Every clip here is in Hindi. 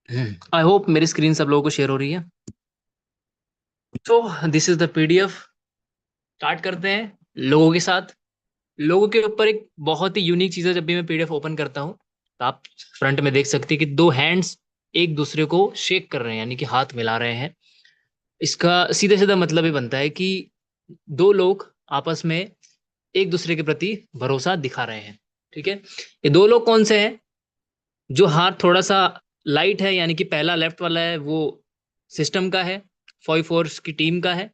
आई होप मेरी स्क्रीन सब लोगों को शेयर हो रही है। तो this is the PDF. Start करते हैं लोगों के साथ। लोगों के ऊपर एक बहुत ही यूनिक चीज है, जब भी मैं पीडीएफ ओपन करता हूँ तो आप फ्रंट में देख सकते हैं कि दो हैंड्स एक दूसरे को शेक कर रहे हैं, यानी कि हाथ मिला रहे हैं। इसका सीधा सीधा मतलब ये बनता है कि दो लोग आपस में एक दूसरे के प्रति भरोसा दिखा रहे हैं। ठीक है, ये दो लोग कौन से हैं? जो हाथ थोड़ा सा लाइट है, यानी कि पहला लेफ्ट वाला है, वो सिस्टम का है, फॉई फोर्स की टीम का है,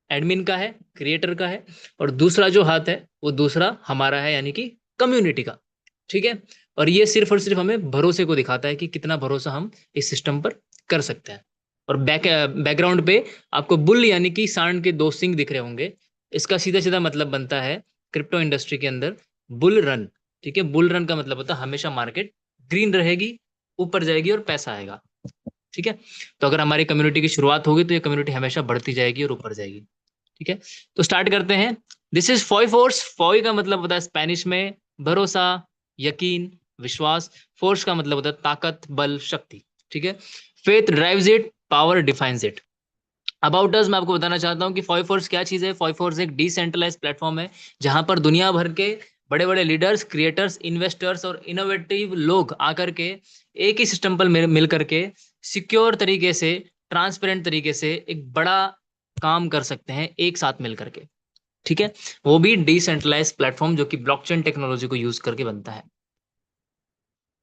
एडमिन का है, क्रिएटर का है। और दूसरा जो हाथ है वो दूसरा हमारा है, यानी कि कम्युनिटी का। ठीक है, और ये सिर्फ और सिर्फ हमें भरोसे को दिखाता है कि कितना भरोसा हम इस सिस्टम पर कर सकते हैं। और बैकग्राउंड पे आपको बुल यानी कि सांड के दो सिंग दिख रहे होंगे। इसका सीधा सीधा मतलब बनता है क्रिप्टो इंडस्ट्री के अंदर बुल रन। ठीक है, बुल रन का मतलब होता है हमेशा मार्केट ग्रीन रहेगी, ऊपर जाएगी और पैसा आएगा। ठीक है, तो अगर हमारी कम्युनिटी की शुरुआत होगी तो ये कम्युनिटी हमेशा बढ़ती जाएगी और ऊपर जाएगी। ठीक है, तो स्टार्ट करते हैं। This is Foy force. Foy का मतलब होता है स्पेनिश में भरोसा, यकीन, विश्वास। फोर्स का मतलब होता है ताकत, बल, शक्ति। ठीक है, faith drives it, power defines it. About us मैं आपको बताना चाहता हूँ कि फॉय फोर्स क्या चीज़ है। फॉय फोर्स एक डिसेंट्रलाइज प्लेटफॉर्म है जहां पर दुनिया भर के बड़े बड़े लीडर्स, क्रिएटर्स, इन्वेस्टर्स और इनोवेटिव लोग आकर के एक ही सिस्टम पर मिल करके सिक्योर तरीके से, ट्रांसपेरेंट तरीके से एक बड़ा काम कर सकते हैं एक साथ मिल करके। ठीक है, वो भी डिसेंट्रलाइज प्लेटफॉर्म जो कि ब्लॉकचेन टेक्नोलॉजी को यूज करके बनता है।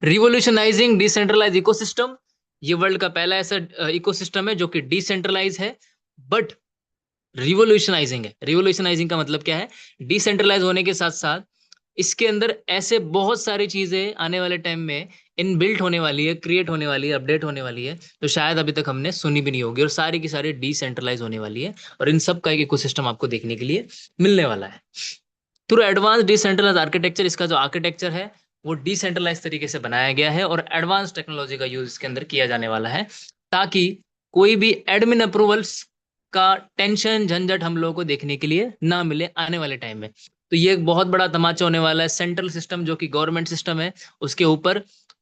रिवोल्यूशनाइजिंग डिसेंट्रलाइज इकोसिस्टम। ये वर्ल्ड का पहला ऐसा इकोसिस्टम है जो कि डिसेंट्रलाइज है बट रिवोल्यूशनाइजिंग है। रिवोल्यूशनाइजिंग का मतलब क्या है? डिसेंट्रलाइज होने के साथ साथ इसके अंदर ऐसे बहुत सारी चीजें आने वाले टाइम में इनबिल्ट होने वाली है, क्रिएट होने वाली है, अपडेट होने वाली है, तो शायद अभी तक हमने सुनी भी नहीं होगी, और सारी की सारी डिसेंट्रलाइज होने वाली है। और इन सब का एक इकोसिस्टम आपको देखने के लिए मिलने वाला है थ्रू एडवांस डिसेंट्रलाइज आर्किटेक्चर। इसका जो आर्किटेक्चर है वो डिसेंट्रलाइज तरीके से बनाया गया है और एडवांस टेक्नोलॉजी का यूज इसके अंदर किया जाने वाला है, ताकि कोई भी एडमिन अप्रूवल्स का टेंशन झंझट हम लोगों को देखने के लिए ना मिले आने वाले टाइम में। तो ये एक बहुत बड़ा तमाचा होने वाला है सेंट्रल सिस्टम जो कि गवर्नमेंट सिस्टम है उसके ऊपर,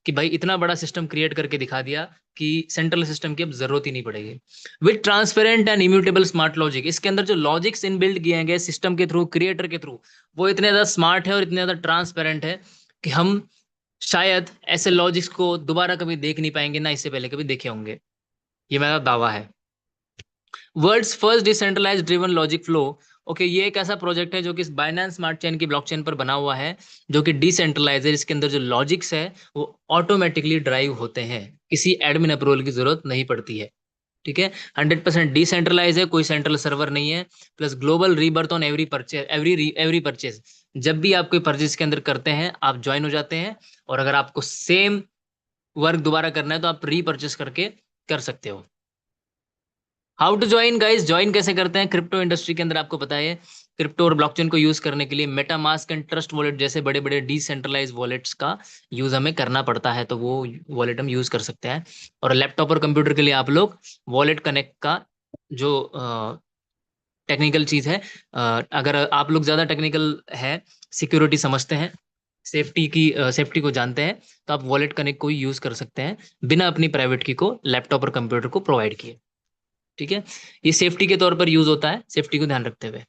कि भाई इतना बड़ा सिस्टम क्रिएट करके दिखा दिया कि सेंट्रल सिस्टम की अब जरूरत ही नहीं पड़ेगी। With transparent and immutable smart logic. इसके अंदर जो लॉजिक्स इनबिल्ड किए गए सिस्टम के थ्रू, क्रिएटर के थ्रू, वो इतने ज्यादा स्मार्ट है और इतने ज्यादा ट्रांसपेरेंट है कि हम शायद ऐसे लॉजिक्स को दोबारा कभी देख नहीं पाएंगे, ना इससे पहले कभी देखे होंगे। ये मेरा दावा है। World's first decentralised driven logic flow. Okay, ये एक ऐसा प्रोजेक्ट है जो कि बाइनेंस स्मार्ट चेन की ब्लॉकचेन पर बना हुआ है, जो कि डिसेंट्रलाइज है। इसके अंदर जो लॉजिक्स है वो ऑटोमेटिकली ड्राइव होते हैं, किसी एडमिन अप्रूवल की जरूरत नहीं पड़ती है। ठीक है, 100% डिसेंट्रलाइज है, कोई सेंट्रल सर्वर नहीं है। Plus global rebirth on every purchase, every purchase. जब भी आप कोई परचेज के अंदर करते हैं आप ज्वाइन हो जाते हैं, और अगर आपको सेम वर्क दोबारा करना है तो आप रीपरचेस करके कर सकते हो। How to join guys, join कैसे करते हैं क्रिप्टो इंडस्ट्री के अंदर? आपको पता है क्रिप्टो और ब्लॉकचेन को यूज करने के लिए मेटामास्क एंड ट्रस्ट वॉलेट जैसे बड़े बड़े डिसेंट्रलाइज वॉलेट्स का यूज हमें करना पड़ता है, तो वो वॉलेट हम यूज कर सकते हैं। और लैपटॉप और कंप्यूटर के लिए आप लोग वॉलेट कनेक्ट का जो टेक्निकल चीज है, अगर आप लोग ज्यादा टेक्निकल है, सिक्योरिटी समझते हैं, सेफ्टी को जानते हैं, तो आप वॉलेट कनेक्ट को ही यूज कर सकते हैं बिना अपनी प्राइवेट की को लैपटॉप और कंप्यूटर को प्रोवाइड किए। ठीक है, ये सेफ्टी के तौर पर यूज होता है, सेफ्टी को ध्यान रखते हुए।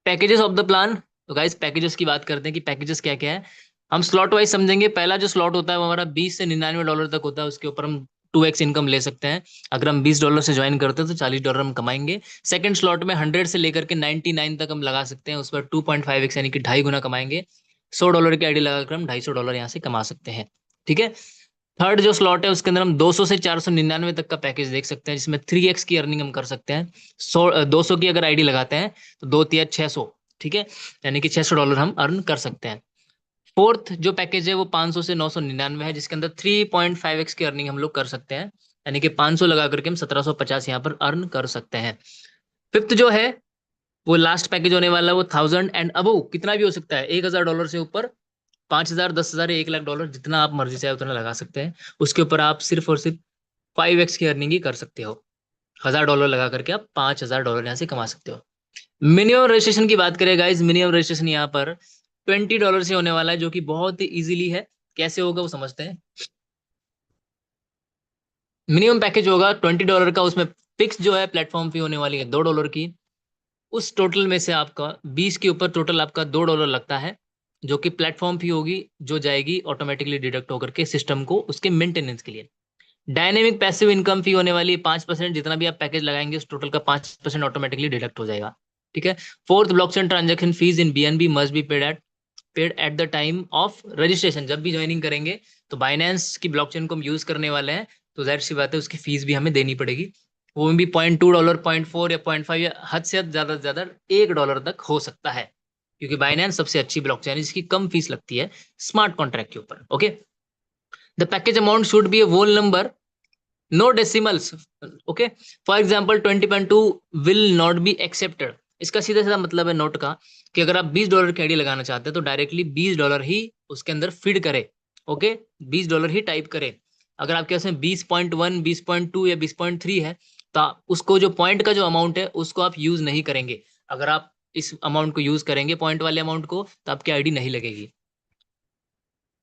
Packages of the plan. तो गाइस पैकेजेस की बात करते हैं कि पैकेजेस क्या क्या है। हम स्लॉट वाइज समझेंगे। पहला जो स्लॉट होता है वो हमारा 20 से 99 डॉलर तक होता है, उसके ऊपर हम 2x इनकम ले सकते हैं। अगर हम $20 से ज्वाइन करते हैं तो $40 हम कमाएंगे। सेकंड स्लॉट में 100 से लेकर के 99 तक हम लगा सकते हैं, उस पर 2.5x यानी कि 2.5 गुना कमाएंगे। $100 की आईडी लगाकर हम $250 यहाँ से कमा सकते हैं। ठीक है, थर्ड जो स्लॉट है उसके अंदर हम 200 से 499 तक का पैकेज देख सकते हैं, जिसमें 3x की अर्निंग हम कर सकते हैं। 200 की अगर आईडी लगाते हैं तो 2 तिया 600। ठीक है, यानी कि $600 हम अर्न कर सकते हैं। फोर्थ जो पैकेज है वो 500 से 999 है, जिसके अंदर 3.5x की अर्निंग हम लोग कर सकते हैं, यानी कि 500 लगा करके हम 1750 यहाँ पर अर्न कर सकते हैं। फिफ्थ जो है वो लास्ट पैकेज होने वाला है, वो 1000 एंड अबव, कितना भी हो सकता है, $1000 से ऊपर, 5,000, 10,000, $1,00,000, जितना आप मर्जी चाहे उतना लगा सकते हैं। उसके ऊपर आप सिर्फ और सिर्फ 5x की अर्निंग ही कर सकते हो। $1,000 लगा करके आप $5,000 यहाँ से कमा सकते हो। मिनिमम रजिस्ट्रेशन की बात करें गाइज, मिनिमम रजिस्ट्रेशन यहाँ पर $20 से होने वाला है, जो कि बहुत ही इजीली है। कैसे होगा वो समझते हैं। मिनिमम पैकेज होगा $20 का, उसमें फिक्स जो है प्लेटफॉर्म फी होने वाली है $2 की। उस टोटल में से आपका 20 के ऊपर टोटल आपका $2 लगता है, जो कि प्लेटफॉर्म फी होगी, जो जाएगी ऑटोमेटिकली डिडक्ट होकर के सिस्टम को उसके मेंटेनेंस के लिए। डायनेमिक पैसिव इनकम फी होने वाली है 5%, जितना भी आप पैकेज लगाएंगे उस टोटल का 5% ऑटोमेटिकली डिडक्ट हो जाएगा। ठीक है। Fourth, blockchain transaction fees in BNB must be paid at the time of registration. जब भी ज्वाइनिंग करेंगे तो बाइनेंस की ब्लॉकचेन को हम यूज करने वाले हैं, तो जाहिर सी बात है उसकी फीस भी हमें देनी पड़ेगी। वो भी $0.2, 0.4 या 0.5, या हद से ज्यादा $1 तक हो सकता है, क्योंकि बाइनेंस सबसे अच्छी ब्लॉकचेन है जिसकी कम फीस लगती है स्मार्ट कॉन्ट्रैक्ट के ऊपर। Okay. The package amount should be a whole number, no decimals. Okay. For example 20.2 will not be accepted. इसका सीधा सीधा मतलब है नोट का, कि अगर आप $20 की आईडी लगाना चाहते हैं तो डायरेक्टली $20 ही उसके अंदर फीड करे। ओके। $20 ही टाइप करे। अगर आपके पास में 20.1, 20.2 या 20.3 है, तो उसको जो पॉइंट का जो अमाउंट है उसको आप यूज नहीं करेंगे। अगर आप इस अमाउंट को यूज करेंगे, पॉइंट वाले अमाउंट को, तो आपकी आईडी नहीं लगेगी।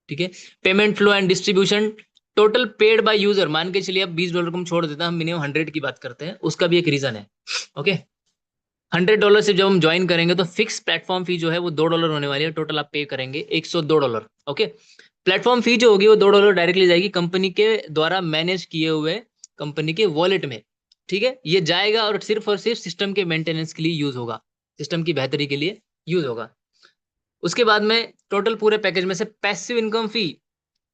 ठीक है। Payment flow and distribution, total paid by user, मान के चलिए अब $20 को हम छोड़ देते हैं, हम मिनिमम 100 की बात करते हैं, उसका भी एक रीजन है। ओके। $100 से जब हम ज्वाइन करेंगे तो फिक्स प्लेटफॉर्म फी जो है वो $2 होने वाली है, टोटल आप पे करेंगे $102। ओके। प्लेटफॉर्म फी जो होगी वो $2 डायरेक्टली जाएगी कंपनी के द्वारा मैनेज किए हुए कंपनी के वॉलेट में। ठीक है। ये जाएगा और सिर्फ सिस्टम के मेंटेनेंस के लिए यूज होगा, सिस्टम की बेहतरी के लिए यूज होगा। उसके बाद में टोटल पूरे पैकेज में से पैसिव इनकम फी,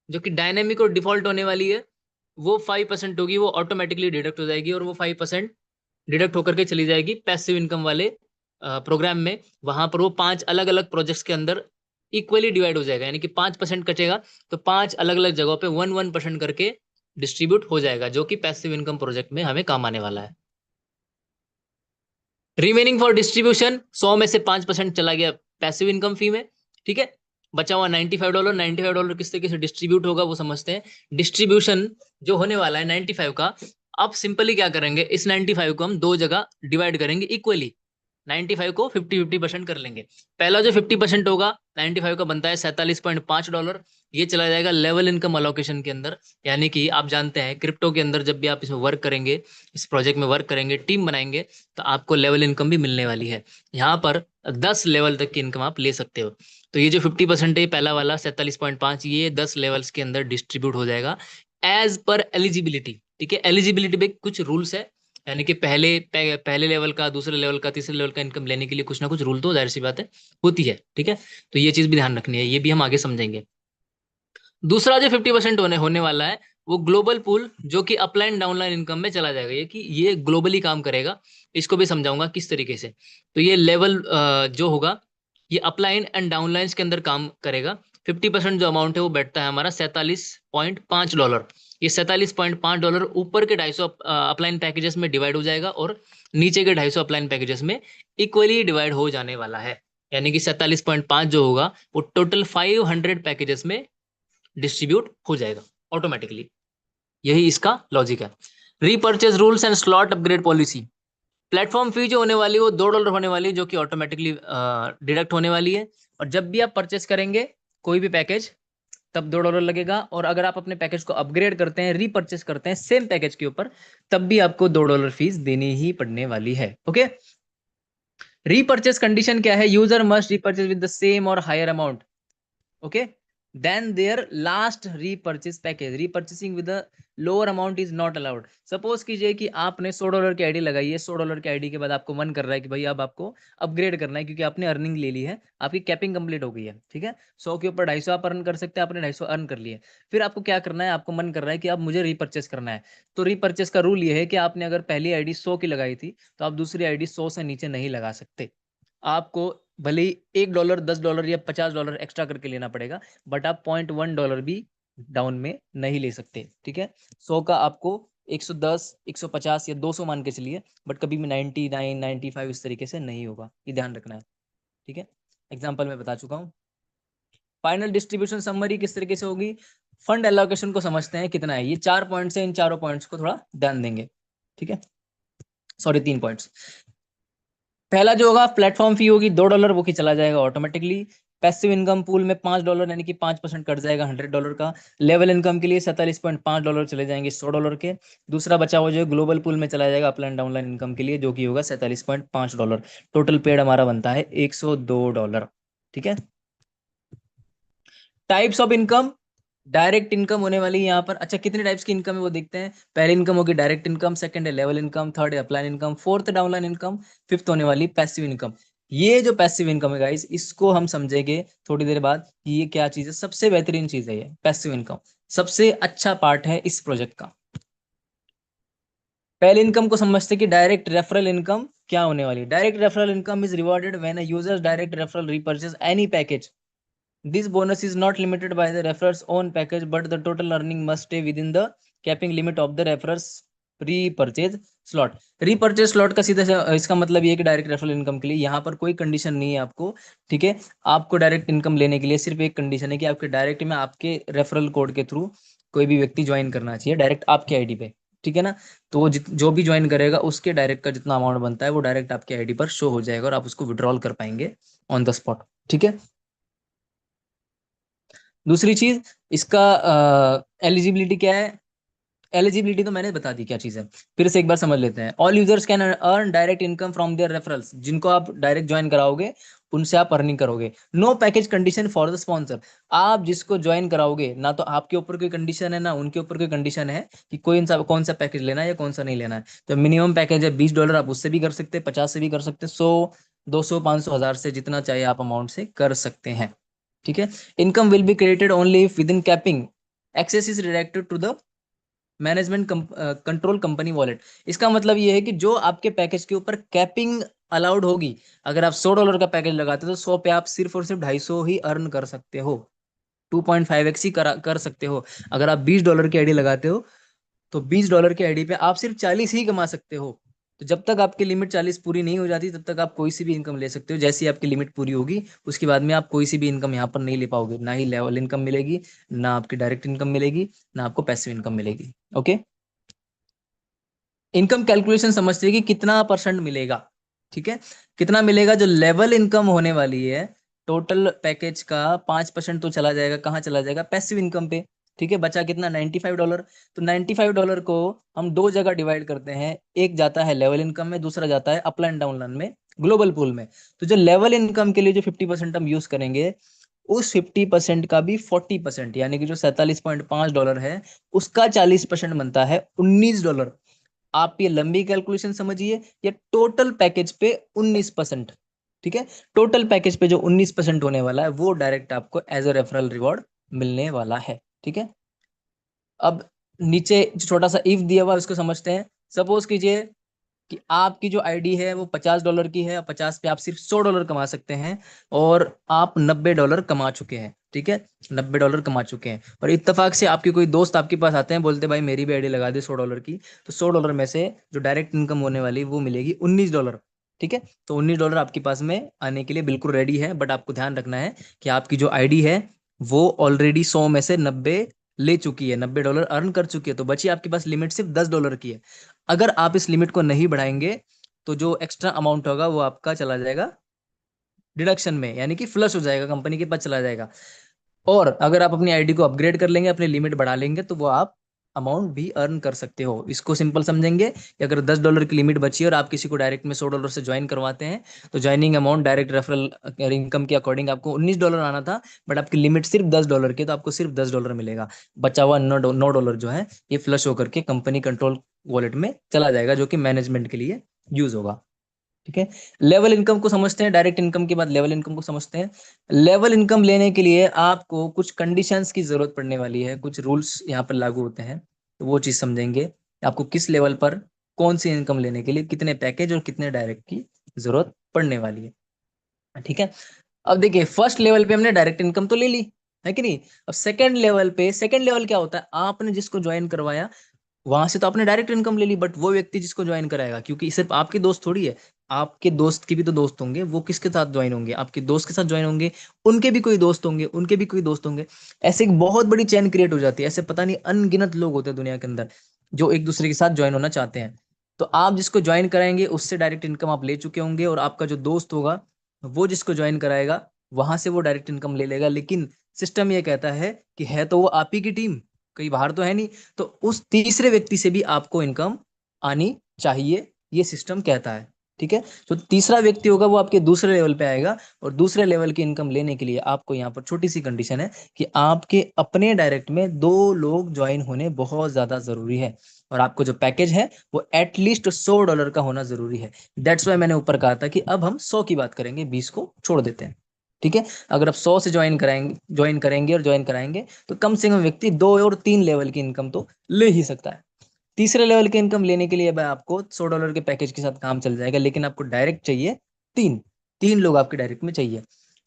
जो कि डायनेमिक और डिफॉल्ट होने वाली है, वो 5% होगी, वो ऑटोमेटिकली डिडक्ट हो जाएगी, और वो 5% डिडक्ट होकर के चली जाएगी पैसिव इनकम वाले प्रोग्राम में। वहां पर वो 5 अलग अलग प्रोजेक्ट्स के अंदर इक्वली डिवाइड हो जाएगा, यानी कि 5% कटेगा तो 5 अलग अलग जगहों पे 1% करके डिस्ट्रीब्यूट हो जाएगा, जो कि पैसिव इनकम प्रोजेक्ट में हमें काम आने वाला है। रिमेनिंग फॉर डिस्ट्रीब्यूशन, 100 में से 5% चला गया पैसिव इनकम फी में। ठीक है। बचा हुआ $95। $95 किस तरीके से डिस्ट्रीब्यूट होगा वो समझते हैं। डिस्ट्रीब्यूशन जो होने वाला है 95 का, अब सिंपली क्या करेंगे, इस 95 को हम दो जगह डिवाइड करेंगे इक्वली। 95 को 50-50% कर लेंगे। पहला जो 50% होगा 95 का बनता है $47.5, ये चला जाएगा लेवल इनकम अलोकेशन के अंदर। यानी कि आप जानते हैं क्रिप्टो के अंदर जब भी आप इसमें वर्क करेंगे, इस प्रोजेक्ट में वर्क करेंगे, टीम बनाएंगे, तो आपको लेवल इनकम भी मिलने वाली है। यहाँ पर 10 लेवल तक की इनकम आप ले सकते हो। तो ये जो 50% है पहला वाला 47.5, ये 10 लेवल्स के अंदर डिस्ट्रीब्यूट हो जाएगा एज पर एलिजिबिलिटी। ठीक है। एलिजिबिलिटी पे कुछ रूल्स है, यानी कि पहले लेवल का, दूसरे लेवल का, तीसरे लेवल का इनकम लेने के लिए कुछ ना कुछ रूल तो जाहिर सी बात है होती है। ठीक है। तो ये चीज भी ध्यान रखनी है, ये भी हम आगे समझेंगे। दूसरा जो 50% होने होने वाला है वो ग्लोबल पूल, जो कि अपलाइन डाउनलाइन इनकम में चला जाएगा। ये कि ये ग्लोबली काम करेगा, इसको भी समझाऊंगा किस तरीके से। तो ये लेवल जो होगा ये अपलाइन एंड डाउनलाइंस के अंदर काम करेगा। 50% जो अमाउंट है वो बैठता है हमारा $47.5। ये $47.5 ऊपर के 250 अपलाइन पैकेजेस में डिवाइड हो जाएगा, और नीचे के 250 अपलाइन पैकेजेस में इक्वली डिवाइड हो जाने वाला है। यानी कि 47.5 जो होगा वो टोटल 500 पैकेजेस में डिस्ट्रीब्यूट हो जाएगा ऑटोमेटिकली। यही इसका लॉजिक है। Repurchase rules and slot upgrade policy, platform fee जो होने वाली है वो $2 होने वाली है, जो कि ऑटोमेटिकली डिडक्ट होने वाली है। और जब भी आप परचेस करेंगे कोई भी पैकेज, तब $2 लगेगा, और अगर आप अपने पैकेज को अपग्रेड करते हैं, रीपर्चेस करते हैं सेम पैकेज के ऊपर, तब भी आपको $2 फीस देनी ही पड़ने वाली है। ओके। रीपर्चेस कंडीशन क्या है, user must repurchase with the same और higher amount, okay, then their last repurchase package, repurchasing with a lower amount is not allowed। Suppose कीजिए कि आपने $100 की आईडी लगाई है, $100 की आईडी के बाद आपको मन कर रहा है कि भाई अब आपको अपग्रेड करना है, क्योंकि आपने अर्निंग ले ली है, आपकी कैपिंग कंप्लीट हो गई है। ठीक है। 100 के ऊपर 250 आप अर्न कर सकते हैं, आपने 250 अर्न कर लिए। फिर आपको क्या करना है, आपको मन कर रहा है कि अब मुझे रीपर्चेस करना है। तो रीपर्चेस का रूल ये है कि आपने अगर पहली आईडी 100 की लगाई थी, तो आप दूसरी आईडी 100 से नीचे नहीं लगा सकते। आपको भले ही $1, $10 या $50 एक्स्ट्रा करके लेना पड़ेगा, बट आप $0.1 भी डाउन में नहीं ले सकते। ठीक है। 100 का आपको 110, 150 या 200 मान के चलिए, बट कभी भी 99, 95 इस तरीके से नहीं होगा, ये ध्यान रखना है। ठीक है। एग्जाम्पल में बता चुका हूँ। फाइनल डिस्ट्रीब्यूशन समरी किस तरीके से होगी, फंड एलोकेशन को समझते हैं कितना है। ये 4 पॉइंट्स है, इन चारों पॉइंट्स को थोड़ा ध्यान देंगे। ठीक है। Sorry, 3 points. पहला जो होगा प्लेटफॉर्म फी होगी $2, वो की चला जाएगा ऑटोमेटिकली। पैसिव इनकम पूल में $5 यानी कि 5% कट जाएगा $100 का। लेवल इनकम के लिए $47.5 चले जाएंगे $100 के। दूसरा बचा हुआ जो ग्लोबल पूल में चला जाएगा अपलाइन डाउनलाइन इनकम के लिए, जो कि होगा $47.5। टोटल पेड हमारा बनता है $102। ठीक है। Types of income, direct income होने वाली है यहाँ पर। अच्छा, कितने टाइप्स की इनकम है वो देखते हैं। पहली इनकम होगी डायरेक्ट इनकम, सेकंड है लेवल इनकम, थर्ड है upline income, fourth downline income, fifth होने वाली पैसिव इनकम। ये जो पैसिव इनकम है गाइस, इसको हम समझेंगे थोड़ी देर बाद कि ये क्या चीज है। सबसे बेहतरीन चीज है ये पैसिव इनकम, सबसे अच्छा पार्ट है इस प्रोजेक्ट का। पहले इनकम को समझते कि डायरेक्ट रेफरल इनकम क्या होने वाली है। Direct referral income is rewarded when a users direct referral repurchase any package. This bonus is not limited by the referrer's own package, but the total earning must stay within the capping limit of the referrer's repurchase slot। repurchase slot का सीधा से इसका मतलब ये है कि डायरेक्ट रेफरल इनकम के लिए यहाँ पर कोई कंडीशन नहीं है आपको। ठीक है। आपको डायरेक्ट इनकम लेने के लिए सिर्फ एक कंडीशन है कि आपके डायरेक्ट में आपके रेफरल कोड के थ्रू कोई भी व्यक्ति ज्वाइन करना चाहिए डायरेक्ट आपके आईडी पे। ठीक है ना। तो वो जो भी ज्वाइन करेगा उसके डायरेक्ट का जितना अमाउंट बनता है वो डायरेक्ट आपके आईडी पर शो हो जाएगा और आप उसको विड्रॉल कर पाएंगे ऑन द स्पॉट। ठीक है। दूसरी चीज, इसका एलिजिबिलिटी क्या है। एलिजिबिलिटी तो मैंने बता दी क्या चीज है, फिर से एक बार समझ लेते हैं। All users can earn direct income from their referrals. जिनको आप डायरेक्ट ज्वाइन कराओगे उनसे आप अर्निंग करोगे। No package condition for the sponsor. आप जिसको ज्वाइन कराओगे ना तो आपके ऊपर कोई कंडीशन है ना उनके ऊपर कोई कंडीशन है कि कौन सा पैकेज लेना है या कौन सा नहीं लेना है। तो मिनिमम पैकेज है $20, आप उससे भी कर सकते हैं, 50 से भी कर सकते हैं, 100, 200, 500, 1000 से जितना चाहिए आप अमाउंट से कर सकते हैं। ठीक है। Income will be credited only if within capping excess is redirected to the management control company wallet. इसका मतलब ये है कि जो आपके पैकेज के ऊपर कैपिंग अलाउड होगी, अगर आप $100 का पैकेज लगाते हो तो 100 पे आप सिर्फ और सिर्फ 250 ही अर्न कर सकते हो, 2.5x ही कर सकते हो। अगर आप $20 की आईडी लगाते हो तो $20 की आईडी पे आप सिर्फ 40 ही कमा सकते हो। तो जब तक आपकी लिमिट 40 पूरी नहीं हो जाती तब तक आप कोई सी भी इनकम ले सकते हो। जैसे ही आपकी लिमिट पूरी होगी उसके बाद में आप कोई सी भी इनकम यहाँ पर नहीं ले पाओगे, ना ही लेवल इनकम मिलेगी, ना आपकी डायरेक्ट इनकम मिलेगी, ना आपको पैसिव इनकम मिलेगी। ओके। इनकम कैलकुलेशन समझते हैं कि कितना परसेंट मिलेगा। ठीक है। कितना मिलेगा, जो लेवल इनकम होने वाली है टोटल पैकेज का 5% तो चला जाएगा, कहाँ चला जाएगा, पैसिव इनकम पे। ठीक है। बचा कितना, $95। तो $95 को हम दो जगह डिवाइड करते हैं, एक जाता है लेवल इनकम में, दूसरा जाता है अपलाइन डाउनलाइन में, ग्लोबल पूल में। तो जो लेवल इनकम के लिए जो 50% हम यूज करेंगे, उस 50% का भी 40% यानी कि जो $47.5 है उसका 40% बनता है $19। आप ये लंबी कैलकुलेशन समझिए, ये टोटल पैकेज पे 19%। ठीक है। टोटल पैकेज पे जो 19% होने वाला है वो डायरेक्ट आपको एज अ रेफरल रिवॉर्ड मिलने वाला है। ठीक है। अब नीचे जो छोटा सा इफ दिया हुआ है उसको समझते हैं। सपोज कीजिए कि आपकी जो आईडी है वो $50 की है, 50 पे आप सिर्फ $100 कमा सकते हैं, और आप $90 कमा चुके हैं। ठीक है। $90 कमा चुके हैं और इत्तेफाक से आपके कोई दोस्त आपके पास आते हैं, बोलते हैं भाई मेरी भी आईडी लगा दे $100 की। तो $100 में से जो डायरेक्ट इनकम होने वाली वो मिलेगी $19। ठीक है। तो $19 आपके पास में आने के लिए बिल्कुल रेडी है, बट आपको ध्यान रखना है कि आपकी जो आईडी है वो ऑलरेडी 100 में से 90 ले चुकी है, $90 अर्न कर चुकी है, तो बची आपके पास लिमिट सिर्फ $10 की है। अगर आप इस लिमिट को नहीं बढ़ाएंगे तो जो एक्स्ट्रा अमाउंट होगा वो आपका चला जाएगा डिडक्शन में, यानी कि फ्लश हो जाएगा, कंपनी के पास चला जाएगा। और अगर आप अपनी आईडी को अपग्रेड कर लेंगे, अपनी लिमिट बढ़ा लेंगे, तो वो आप अमाउंट भी अर्न कर सकते हो। इसको सिंपल समझेंगे कि अगर $10 की लिमिट बची है और आप किसी को डायरेक्ट में $100 से ज्वाइन करवाते हैं, तो joining amount direct referral income के अकॉर्डिंग आपको $19 आना था, बट आपकी लिमिट सिर्फ $10 की, तो आपको सिर्फ $10 मिलेगा। बचा हुआ $9 जो है ये फ्लश होकर के कंपनी कंट्रोल वॉलेट में चला जाएगा, जो कि मैनेजमेंट के लिए यूज होगा। ठीक है। लेवल इनकम को समझते हैं, डायरेक्ट इनकम के बाद लेवल इनकम को समझते हैं। लेवल इनकम लेने के लिए आपको कुछ कंडीशंस की जरूरत पड़ने वाली है, कुछ रूल्स यहाँ पर लागू होते हैं, तो वो चीज समझेंगे आपको किस लेवल पर कौन सी इनकम लेने के लिए कितने पैकेज और कितने डायरेक्ट की जरूरत पड़ने वाली है। ठीक है। अब देखिए, फर्स्ट लेवल पे हमने डायरेक्ट इनकम तो ले ली, है कि नहीं। अब सेकंड लेवल पे, सेकंड लेवल क्या होता है, आपने जिसको ज्वाइन करवाया वहां से तो आपने डायरेक्ट इनकम ले ली, बट वो व्यक्ति जिसको ज्वाइन कराएगा, क्योंकि सिर्फ आपके दोस्त थोड़ी है, आपके दोस्त के भी तो दोस्त होंगे, वो किसके साथ ज्वाइन होंगे, आपके दोस्त के साथ ज्वाइन होंगे, उनके भी कोई दोस्त होंगे, उनके भी कोई दोस्त होंगे। ऐसे एक बहुत बड़ी चेन क्रिएट हो जाती है। ऐसे पता नहीं अनगिनत लोग होते हैं दुनिया के अंदर जो एक दूसरे के साथ ज्वाइन होना चाहते हैं। तो आप जिसको ज्वाइन कराएंगे उससे डायरेक्ट इनकम आप ले चुके होंगे, और आपका जो दोस्त होगा वो जिसको ज्वाइन कराएगा वहां से वो डायरेक्ट इनकम ले लेगा, लेकिन सिस्टम ये कहता है कि है तो वो आप ही की टीम, कहीं बाहर तो है नहीं, तो उस तीसरे व्यक्ति से भी आपको इनकम आनी चाहिए, ये सिस्टम कहता है। ठीक है, तो तीसरा व्यक्ति होगा वो आपके दूसरे लेवल पे आएगा, और दूसरे लेवल की इनकम लेने के लिए आपको यहाँ पर छोटी सी कंडीशन है कि आपके अपने डायरेक्ट में 2 लोग ज्वाइन होने बहुत ज्यादा जरूरी है, और आपको जो पैकेज है वो एटलीस्ट $100 का होना जरूरी है। दैट्स वाई मैंने ऊपर कहा था कि अब हम 100 की बात करेंगे, 20 को छोड़ देते हैं। ठीक है, अगर आप 100 से ज्वाइन करेंगे और ज्वाइन कराएंगे, तो कम से कम व्यक्ति 2 और 3 लेवल की इनकम तो ले ही सकता है। तीसरे लेवल की इनकम लेने के लिए भाई आपको $100 के पैकेज के साथ काम चल जाएगा, लेकिन आपको डायरेक्ट चाहिए तीन, 3 लोग आपके डायरेक्ट में चाहिए।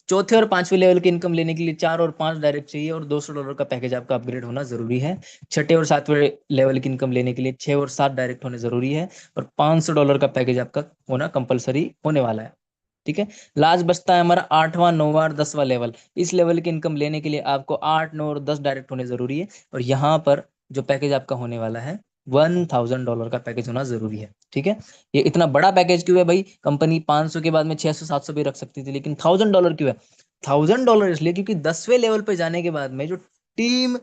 चौथे और पांचवें लेवल की इनकम लेने के लिए 4 और 5 डायरेक्ट चाहिए, और $200 का पैकेज आपका अपग्रेड होना जरूरी है। छठे और सातवें लेवल की इनकम लेने के लिए 6 और 7 डायरेक्ट होने जरूरी है, और $500 का पैकेज आपका होना कंपलसरी होने वाला है। ठीक है, लास्ट बचता है हमारा 8वां, 9वां और 10वां लेवल। इस लेवल की इनकम लेने के लिए आपको 8, 9 और 10 डायरेक्ट होने जरूरी है, और यहाँ पर जो पैकेज आपका होने वाला है $1000 का पैकेज होना जरूरी है। ठीक है, ये इतना बड़ा पैकेज क्यों है भाई? कंपनी 500 के बाद में 600 700 भी रख सकती थी, लेकिन $1000 क्यों है? $1000 इसलिए क्योंकि 10वें लेवल पे जाने के बाद में जो टीम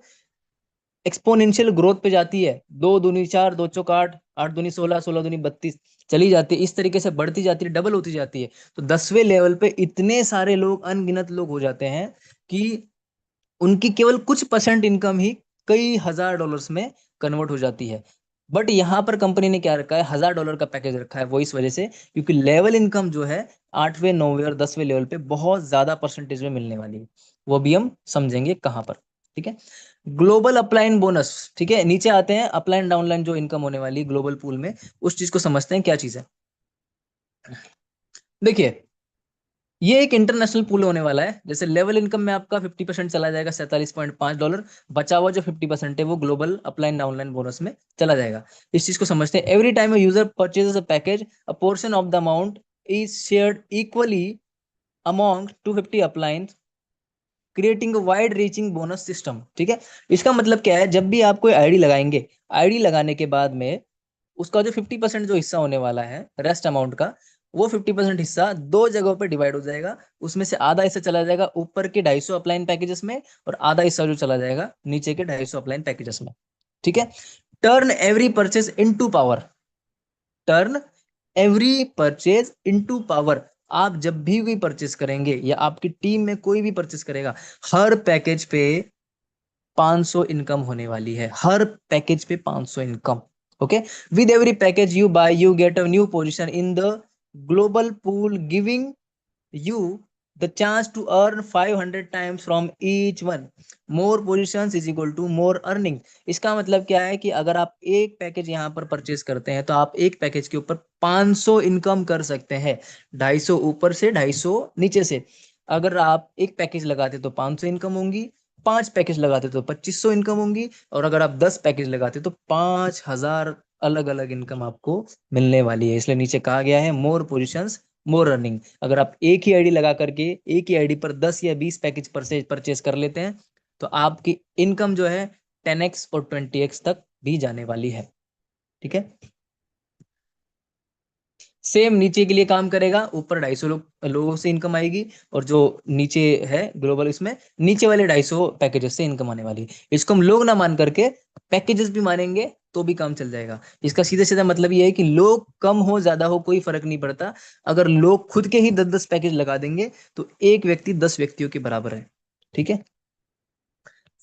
एक्सपोनेंशियल ग्रोथ पे जाती है, 2 दूनी 4, 2 चौक 8, 8 दूनी 16, 16 दूनी 32 चली जाती है, इस तरीके से बढ़ती जाती है, डबल होती जाती है। तो 10वें लेवल पे इतने सारे लोग, अनगिनत लोग हो जाते हैं कि उनकी केवल कुछ परसेंट इनकम ही कई हजार डॉलर्स में कन्वर्ट हो जाती है। बट यहाँ पर कंपनी ने क्या रखा है, $1000 का पैकेज रखा है, वो इस वजह से क्योंकि लेवल इनकम जो है 8वें, 9वें और 10वें लेवल पे बहुत ज्यादा परसेंटेज में मिलने वाली है, वो भी हम समझेंगे कहाँ पर। ठीक है, ग्लोबल अपलाइन बोनस। ठीक है, नीचे आते हैं, अपलाइन डाउनलाइन जो इनकम होने वाली ग्लोबल पूल में, उस चीज को समझते हैं क्या चीज है। देखिए, ये एक इंटरनेशनल पूल होने वाला है। जैसे लेवल इनकम में आपका 50% चला जाएगा, $47.5। बचा हुआ जो 50% है वो ग्लोबल अपलाइन डाउनलाइन बोनस में चला जाएगा। इस चीज को समझते हैं। Every time user purchases a package, a portion of the amount is shared equally among 250 अपलाइंस, creating wide reaching bonus system. ठीक है, इसका मतलब क्या है, जब भी आप कोई आईडी लगाएंगे, आईडी लगाने के बाद में उसका जो 50% जो हिस्सा होने वाला है रेस्ट अमाउंट का, वो 50% हिस्सा 2 जगहों पे डिवाइड हो जाएगा। उसमें से आधा हिस्सा चला जाएगा ऊपर के 250 अपलाइन पैकेजेस में, और आधा हिस्सा जो चला जाएगा नीचे के 250 अपलाइन पैकेजेस में। ठीक है, turn every purchase into power, turn every purchase into power. आप जब भी कोई परचेज करेंगे या आपकी टीम में कोई भी परचेज करेगा, हर पैकेज पे 500 इनकम होने वाली है, हर पैकेज पे 500 इनकम। Okay, with every package you buy you get a new position in the global pool, giving you the chance to earn 500 times from each one. More positions is equal to more earning. इसका मतलब क्या है कि अगर आप एक पैकेज यहाँ पर परचेज करते हैं, तो आप एक पैकेज के ऊपर 500 इनकम कर सकते हैं, 250 ऊपर से, 250 नीचे से। अगर आप एक पैकेज लगाते तो 500 इनकम होंगी, 5 पैकेज लगाते तो 2500 इनकम होंगी, और अगर आप 10 पैकेज लगाते तो 5000 अलग अलग इनकम आपको मिलने वाली है। इसलिए नीचे कहा गया है मोर पोजिशंस मोर अर्निंग। अगर आप एक ही आईडी लगा करके एक ही आईडी पर 10 या 20 पैकेज परचेज कर लेते हैं, तो आपकी इनकम जो है 10x और 20x तक भी जाने वाली है। ठीक है, सेम नीचे के लिए काम करेगा, ऊपर 250 लोगों से इनकम आएगी, और जो नीचे है ग्लोबल, इसमें नीचे वाले 250 पैकेजेस से इनकम आने वाली है। इसको हम लोग ना मान करके पैकेजेस भी मानेंगे तो भी काम चल जाएगा। इसका सीधे सीधा मतलब ये है कि लोग कम हो ज्यादा हो कोई फर्क नहीं पड़ता, अगर लोग खुद के ही 10 10 पैकेज लगा देंगे तो एक व्यक्ति 10 व्यक्तियों के बराबर है। ठीक है,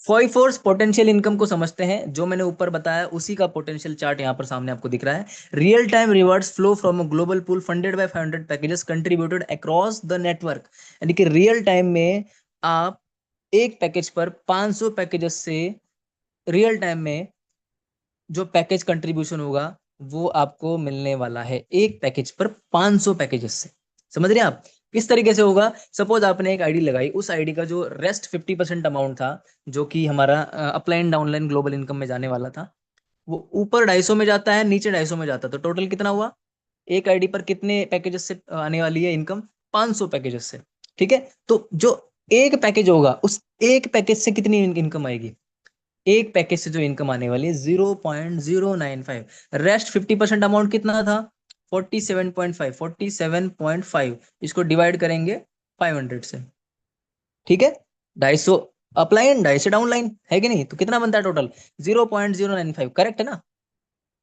फोर्स पोटेंशियल इनकम को समझते हैं, जो मैंने ऊपर बताया उसी का पोटेंशियल चार्ट यहाँ पर सामने आपको दिख रहा है। Real time rewards flow from a global pool funded by 500 packages contributed across the network. यानी कि रियल टाइम में आप एक पैकेज पर 500 पैकेजेस से रियल टाइम में जो पैकेज कंट्रीब्यूशन होगा वो आपको मिलने वाला है, एक पैकेज पर 500 पैकेजेस से। समझ रहे हैं आप किस तरीके से होगा? सपोज आपने एक आईडी लगाई, उस आईडी का जो रेस्ट 50% अमाउंट था, जो कि हमारा अपलाइन डाउनलाइन ग्लोबल इनकम में जाने वाला था, वो ऊपर 250 में जाता है, नीचे 250 में जाता है, तो टोटल कितना हुआ? एक आईडी पर कितने पैकेजेस से आने वाली है इनकम? 500 पैकेजेस से। ठीक है, तो जो एक पैकेज होगा उस एक पैकेज से कितनी इनकम आएगी? एक पैकेज से जो इनकम आने वाली है 0.095। रेस्ट 50% अमाउंट कितना था? 47.5, 47.5। इसको डिवाइड करेंगे 500 से, ठीक है, 250 अपलाइन 250 डाउनलाइन, है कि नहीं? तो कितना बनता है टोटल? 0.095, करेक्ट है ना?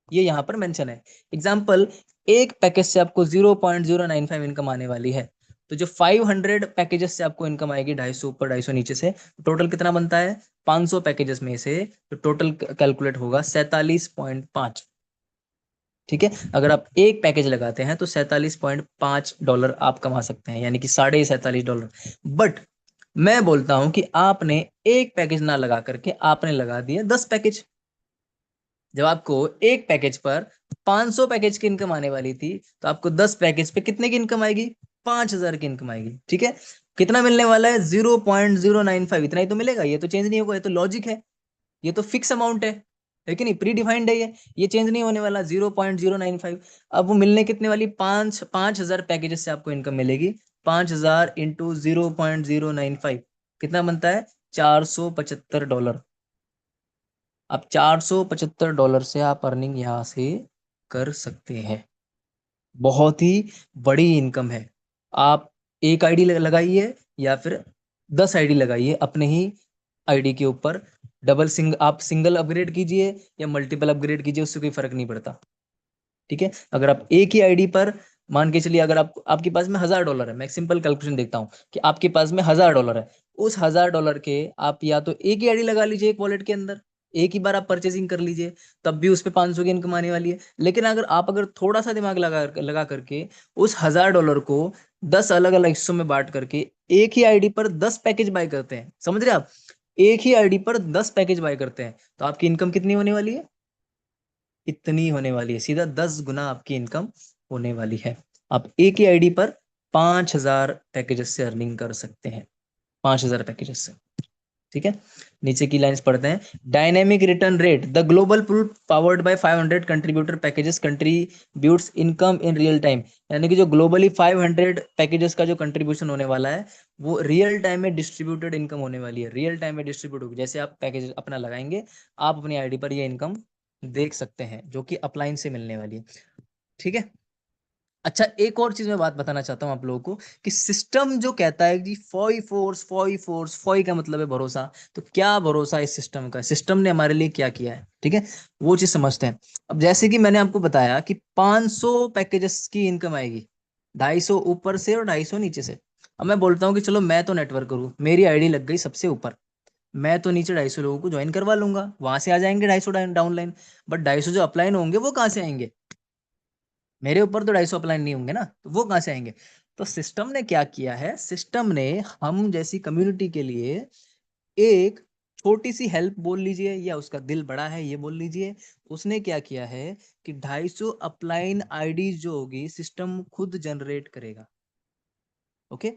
ये यहाँ पर मेंशन है। एग्जाम्पल, एक पैकेज से आपको 0.095 इनकम आने वाली है, तो जो 500 पैकेजेस से आपको इनकम आएगी, 250 ऊपर 250 नीचे से, टोटल कितना बनता है? 500 पैकेजेस में से तो टोटल कैलकुलेट होगा 47.5। ठीक है, अगर आप एक पैकेज लगाते हैं तो $47.5 आप कमा सकते हैं, यानी कि $47.5। बट मैं बोलता हूं कि आपने एक पैकेज ना लगा करके आपने लगा दिया 10 पैकेज। जब आपको एक पैकेज पर 500 पैकेज की इनकम आने वाली थी, तो आपको 10 पैकेज पे कितने की इनकम आएगी? 5,000 की इनकम आएगी। ठीक है, कितना मिलने वाला है? 0.095, इतना ही तो मिलेगा, ये तो चेंज नहीं होगा, ये तो लॉजिक है, ये तो फिक्स अमाउंट है कि नहीं? प्री डिफाइंड है ये चेंज नहीं होने वाला, 0.095। अब वो मिलने कितने वाली? 5,000 पैकेजेस से आपको इनकम मिलेगी। 5,000 इंटू 0.095 कितना बनता है? $475। अब $475 से आप अर्निंग यहाँ से कर सकते हैं। बहुत ही बड़ी इनकम है। आप एक आईडी लगाइए या फिर 10 आईडी लगाइए अपने ही आईडी के ऊपर, आप सिंगल अपग्रेड कीजिए या मल्टीपल अपग्रेड कीजिए, उससे कोई फर्क नहीं पड़ता। ठीक है, अगर आप एक ही आईडी पर, मान के चलिए अगर आपके पास में $1,000 है, मैं सिंपल कैलकुलेशन देखता हूँ कि आपके पास में $1,000 है, उस $1,000 के आप या तो एक ही आईडी लगा लीजिए एक वॉलेट के अंदर, एक ही बार आप परचेसिंग कर लीजिए, तब भी उस पे 500 की इनकम आने वाली है। लेकिन अगर थोड़ा सा दिमाग लगा करके उस $1,000 को 10 अलग अलग हिस्सों में बांट करके एक ही आईडी पर 10 पैकेज बाय करते हैं, समझ रहे आप? एक ही आईडी पर 10 पैकेज बाय करते हैं, तो आपकी इनकम कितनी होने वाली है? इतनी होने वाली है, सीधा 10 गुना आपकी इनकम होने वाली है। आप एक ही आईडी पर 5,000 पैकेजेस से अर्निंग कर सकते हैं, 5,000 पैकेजेस से। ठीक है, नीचे की लाइंस पढ़ते हैं। Dynamic return rate, the global pool powered by 500 contributor packages contributes income in real time. यानी कि जो ग्लोबली 500 पैकेजेस का जो कंट्रीब्यूशन होने वाला है, वो रियल टाइम में डिस्ट्रीब्यूटेड इनकम होने वाली है, रियल टाइम में डिस्ट्रीब्यूट होगी। जैसे आप पैकेज अपना लगाएंगे, आप अपनी आईडी पर ये इनकम देख सकते हैं, जो कि अपलाइन से मिलने वाली है। ठीक है, अच्छा एक और चीज मैं बात बताना चाहता हूँ आप लोगों को, कि सिस्टम जो कहता है कि फॉई फोर्स, फॉई का मतलब है भरोसा। तो क्या भरोसा इस सिस्टम का? सिस्टम ने हमारे लिए क्या किया है, ठीक है, वो चीज समझते हैं। अब जैसे कि मैंने आपको बताया कि 500 पैकेजेस की इनकम आएगी, 250 ऊपर से और 250 नीचे से। अब मैं बोलता हूँ कि चलो मैं तो नेटवर्क करूँ, मेरी आईडी लग गई सबसे ऊपर, मैं तो नीचे 250 लोगों को ज्वाइन करवा लूंगा, वहां से आ जाएंगे 250 डाउनलाइन। बट 250 जो अपलाइन होंगे वो कहाँ से आएंगे? मेरे ऊपर तो 250 अपलाइन नहीं होंगे ना, तो वो कहाँ से आएंगे? तो सिस्टम ने क्या किया है, सिस्टम ने हम जैसी कम्युनिटी के लिए एक छोटी सी हेल्प बोल लीजिए, या उसका दिल बड़ा है ये बोल लीजिए। उसने क्या किया है कि 250 अपलाइन आईडी जो होगी सिस्टम खुद जनरेट करेगा। ओके,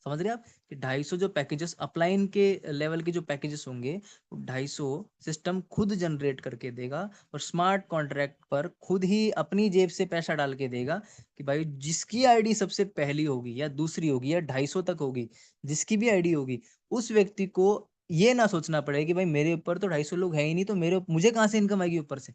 समझ रहे आप? कि 250 जो पैकेजेस अपलाइन के लेवल के जो पैकेजेस होंगे, वो 250 सिस्टम खुद जनरेट करके देगा, और स्मार्ट कॉन्ट्रैक्ट पर खुद ही अपनी जेब से पैसा डाल के देगा, कि भाई जिसकी आईडी सबसे पहली होगी या दूसरी होगी या 250 तक होगी, जिसकी भी आईडी होगी, उस व्यक्ति को ये ना सोचना पड़े कि भाई मेरे ऊपर तो 250 लोग हैं ही नहीं, तो मुझे कहाँ से इनकम आएगी ऊपर से।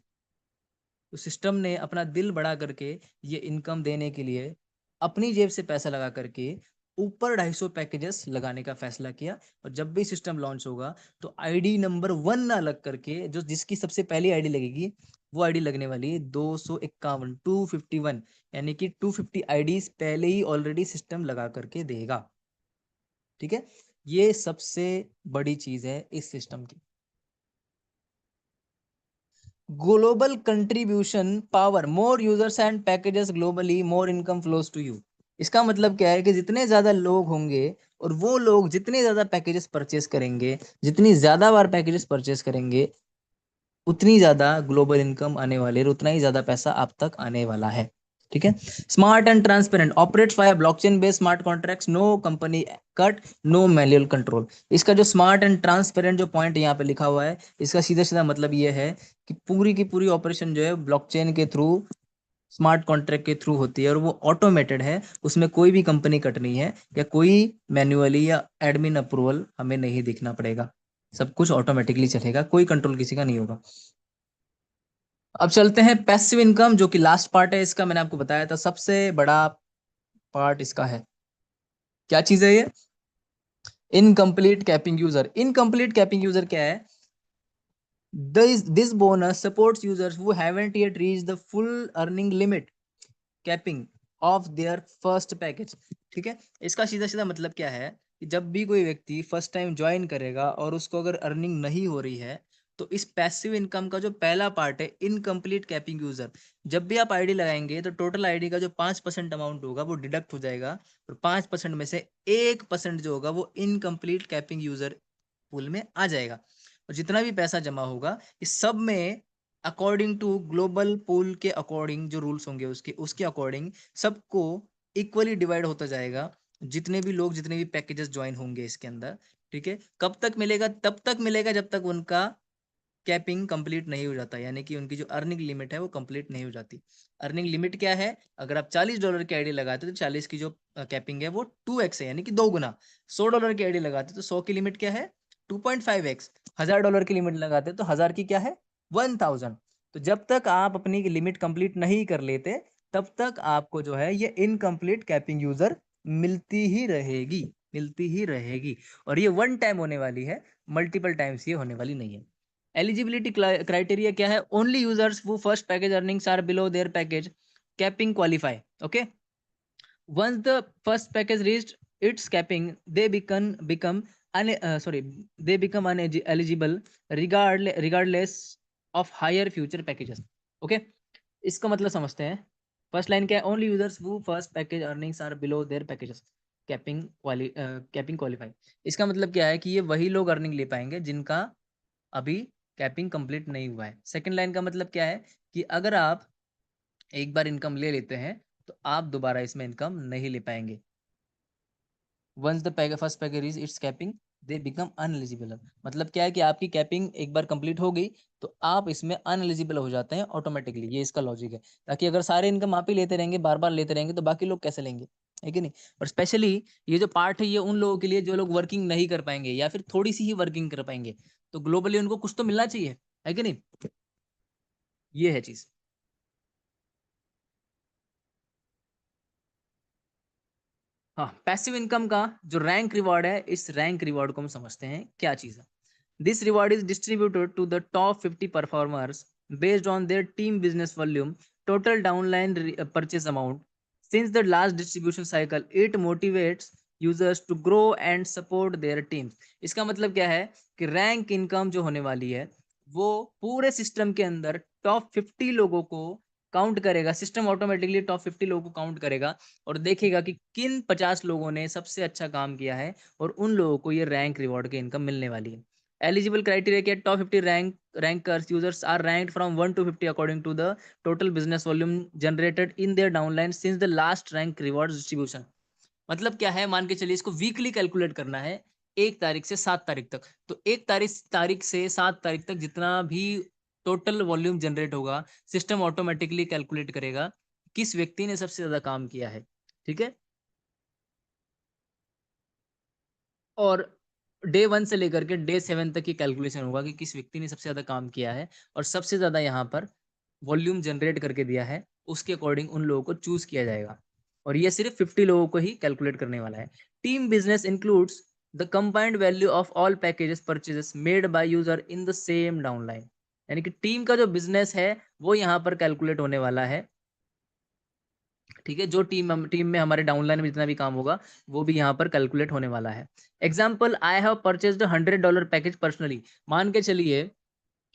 तो सिस्टम ने अपना दिल बड़ा करके ये इनकम देने के लिए अपनी जेब से पैसा लगा करके ऊपर 250 पैकेजेस लगाने का फैसला किया। और जब भी सिस्टम लॉन्च होगा, तो आईडी नंबर 1 ना लग करके जो जिसकी सबसे पहली आईडी लगेगी, वो आईडी लगने वाली है 251, 251, यानी कि 250 आईडीज पहले ही ऑलरेडी सिस्टम लगा करके देगा। ठीक है, ये सबसे बड़ी चीज है इस सिस्टम की। Global contribution power, more users and packages globally, more income flows to you. इसका मतलब क्या है कि जितने ज्यादा लोग होंगे और वो लोग जितने ज्यादा पैकेजेस परचेस करेंगे, जितनी ज्यादा बार पैकेजेस परचेस करेंगे, उतनी ज्यादा ग्लोबल इनकम आने वाली है, उतना ही ज्यादा पैसा आप तक आने वाला है। ठीक है, smart and transparent operates via blockchain based smart contracts, no company cut, no manual control. इसका जो स्मार्ट एंड ट्रांसपेरेंट जो पॉइंट यहाँ पे लिखा हुआ है, इसका सीधा सीधा मतलब ये है कि पूरी की पूरी ऑपरेशन जो है ब्लॉकचेन के थ्रू, स्मार्ट कॉन्ट्रैक्ट के थ्रू होती है, और वो ऑटोमेटेड है, उसमें कोई भी कंपनी कट नहीं है, या कोई मैन्युअली या एडमिन अप्रूवल हमें नहीं देखना पड़ेगा। सब कुछ ऑटोमेटिकली चलेगा, कोई कंट्रोल किसी का नहीं होगा। अब चलते हैं पैसिव इनकम, जो कि लास्ट पार्ट है इसका। मैंने आपको बताया था सबसे बड़ा पार्ट इसका है। क्या चीज है ये? Incomplete capping user, incomplete capping user क्या है? This bonus supports users who haven't yet reached the full earning limit capping of their first package। ठीक है, इसका सीधा सीधा मतलब क्या है कि जब भी कोई व्यक्ति फर्स्ट टाइम ज्वाइन करेगा और उसको अगर अर्निंग नहीं हो रही है, तो इस पैसिव इनकम का जो पहला पार्ट है इनकम्प्लीट कैपिंग यूजर, जब भी आप आईडी लगाएंगे तो टोटल आईडी का जो 5% अमाउंट होगा वो डिडक्ट हो जाएगा, और 5% में से 1% जो होगा वो इनकम्प्लीट कैपिंग यूजर पूल में आ जाएगा। और जितना भी पैसा जमा होगा इस सब में अकॉर्डिंग टू ग्लोबल पूल के अकॉर्डिंग जो रूल्स होंगे उसके अकॉर्डिंग सबको इक्वली डिवाइड होता जाएगा, जितने भी लोग जितने भी पैकेजेस ज्वाइन होंगे इसके अंदर। ठीक है, कब तक मिलेगा? तब तक मिलेगा जब तक उनका कैपिंग कंप्लीट नहीं हो जाता, यानी कि उनकी जो अर्निंग लिमिट है वो कंप्लीट नहीं हो जाती। अर्निंग लिमिट क्या है? अगर आप $40 की आईडी लगाते हो तो 40 की जो कैपिंग है वो 2x है, यानी कि 2 गुना। $100 की आईडी लगाते हो तो 100 की लिमिट क्या है? 2.5x। $1000 की लिमिट लगाते हो तो 1000 की क्या है? 1000। तो जब तक आप अपनी लिमिट कंप्लीट नहीं कर लेते तब तक आपको जो है ये इनकम्प्लीट कैपिंग यूजर मिलती ही रहेगी, मिलती ही रहेगी। और ये वन टाइम होने वाली है, मल्टीपल टाइम्स ये होने वाली नहीं है। एलिजिबिलिटी क्राइटेरिया क्या है? Only users who first package earnings are below their package capping qualify। okay, once the first package reached its capping they become sorry, they become uneligible regardless of higher future packages। okay, इसका मतलब समझते हैं। फर्स्ट लाइन क्या है? Only users who first package earnings are below their packages capping qualify। इसका मतलब क्या है कि ये वही लोग अर्निंग ले पाएंगे जिनका अभी कैपिंग कंप्लीट नहीं हुआ है। सेकंड लाइन का मतलब क्या है कि अगर आप एक बार इनकम ले लेते हैं तो आप दोबारा इसमें इनकम नहीं ले पाएंगे। Once the first package is its capping they become uneligible. मतलब क्या है कि आपकी कैपिंग एक बार कंप्लीट हो गई तो आप इसमें अनएलिजिबल हो जाते हैं ऑटोमेटिकली। ये इसका लॉजिक है, ताकि अगर सारे इनकम आप ही लेते रहेंगे, बार बार लेते रहेंगे, तो बाकी लोग कैसे लेंगे? है कि नहीं? और स्पेशली ये जो पार्ट है ये उन लोगों के लिए जो लोग वर्किंग नहीं कर पाएंगे या फिर थोड़ी सी ही वर्किंग कर पाएंगे, तो ग्लोबली उनको कुछ तो मिलना चाहिए, है कि नहीं? ये है चीज। हाँ, पैसिव इनकम का जो रैंक रिवॉर्ड है, इस रैंक रिवॉर्ड को हम समझते हैं क्या चीज है। This reward is distributed to the top 50 performers based on their team business volume total downline purchase amount since the last distribution cycle. It motivates users to grow and support their teams. इसका मतलब क्या है कि रैंक इनकम जो होने वाली है वो पूरे सिस्टम के अंदर टॉप 50 लोगों को काउंट करेगा। सिस्टम ऑटोमेटिकली टॉप 50 लोगों को काउंट करेगा और देखेगा कि किन 50 लोगों ने सबसे अच्छा काम किया है, और उन लोगों को ये रैंक रिवॉर्ड की इनकम मिलने वाली है। एलिजिबल क्राइटेरिया क्या? Top 50 rankers users are ranked from 1 to 50 according to the total business volume generated in their downline since the last rank reward distribution. मतलब क्या है? मान के चलिए इसको वीकली कैलकुलेट करना है, 1 तारीख से 7 तारीख तक। तो 1 तारीख से 7 तारीख तक जितना भी टोटल वॉल्यूम जनरेट होगा, सिस्टम ऑटोमेटिकली कैलकुलेट करेगा किस व्यक्ति ने सबसे ज्यादा काम किया है। ठीक है, और डे 1 से लेकर के डे 7 तक की कैलकुलेशन होगा कि किस व्यक्ति ने सबसे ज्यादा काम किया है और सबसे ज्यादा यहाँ पर वॉल्यूम जनरेट करके दिया है, उसके अकॉर्डिंग उन लोगों को चूज किया जाएगा। और ये सिर्फ 50 लोगों को ही कैलकुलेट करने वाला है। Team business includes the combined value of all packages purchases made by user in the same downline. यानी कि टीम का जो बिजनेस है वो यहाँ पर कैलकुलेट होने वाला है। ठीक है, जो टीम में हमारे डाउनलाइन में जितना भी काम होगा वो भी यहाँ पर कैलकुलेट होने वाला है। Example, I have purchased $100 package personally. मान के चलिए